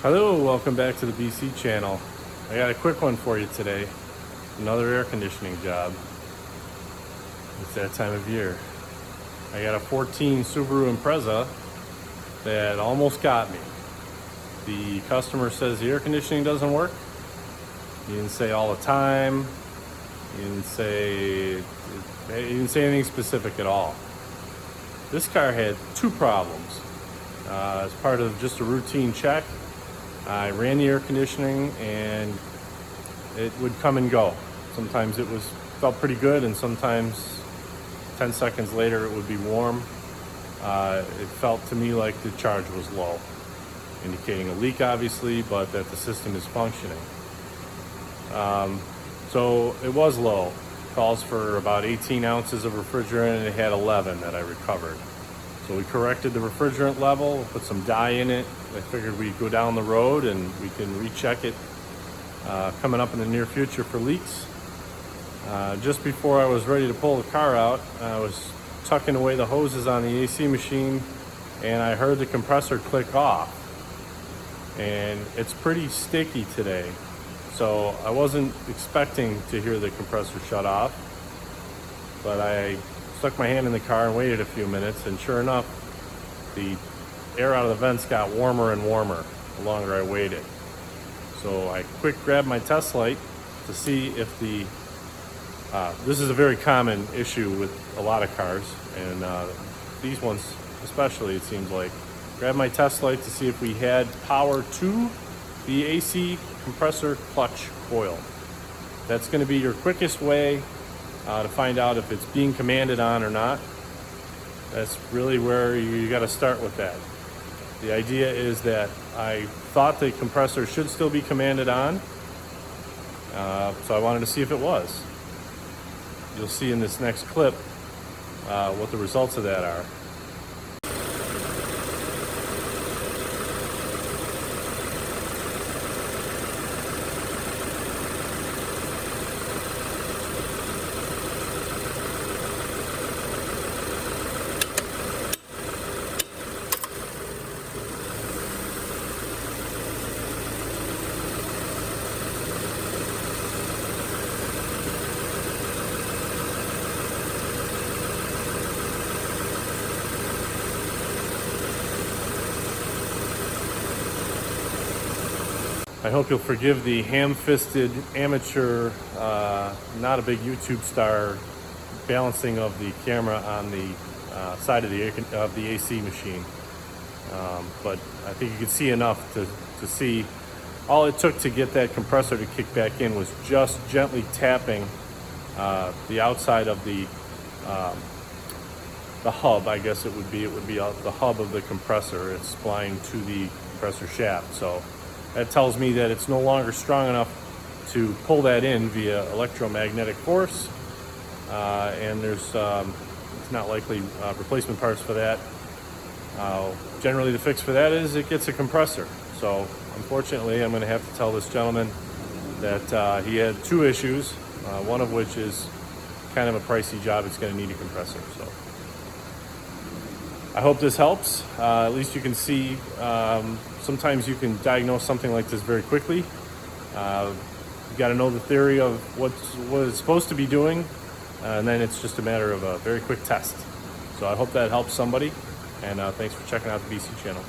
Hello, welcome back to the BC channel. I got a quick one for you today. Another air conditioning job. It's that time of year. I got a 14 Subaru Impreza that almost got me. The customer says the air conditioning doesn't work. He didn't say all the time. He didn't say anything specific at all. This car had two problems. As part of just a routine check, I ran the air conditioning and it would come and go. Sometimes felt pretty good, and sometimes 10 seconds later it would be warm. It felt to me like the charge was low, indicating a leak obviously, but that the system is functioning. So it was low. Calls for about 18 ounces of refrigerant, and it had 11 that I recovered. So we corrected the refrigerant level, put some dye in it. I figured we'd go down the road and we can recheck it coming up in the near future for leaks. Just before I was ready to pull the car out, I was tucking away the hoses on the AC machine, and I heard the compressor click off. And it's pretty sticky today, so I wasn't expecting to hear the compressor shut off, but I stuck my hand in the car and waited a few minutes, and sure enough, the air out of the vents got warmer and warmer the longer I waited. So I quick grabbed my test light to see if this is a very common issue with a lot of cars, and these ones especially, it seems like. Grab my test light to see if we had power to the AC compressor clutch coil. That's going to be your quickest way to find out if it's being commanded on or not. That's really where you got to start with that. The idea is that I thought the compressor should still be commanded on, so I wanted to see if it was. You'll see in this next clip what the results of that are. I hope you'll forgive the ham-fisted amateur, not a big YouTube star, balancing of the camera on the side of the AC machine. But I think you can see enough to see. All it took to get that compressor to kick back in was just gently tapping the outside of the hub, I guess it would be. It would be the hub of the compressor. It's splined to the compressor shaft. So that tells me that it's no longer strong enough to pull that in via electromagnetic force, and there's it's not likely replacement parts for that. Generally, the fix for that is it gets a compressor. So unfortunately, I'm going to have to tell this gentleman that he had two issues, one of which is kind of a pricey job. It's going to need a compressor. So I hope this helps. At least you can see, sometimes you can diagnose something like this very quickly. You got to know the theory of what it's supposed to be doing, and then it's just a matter of a very quick test. So I hope that helps somebody, and thanks for checking out the BC channel.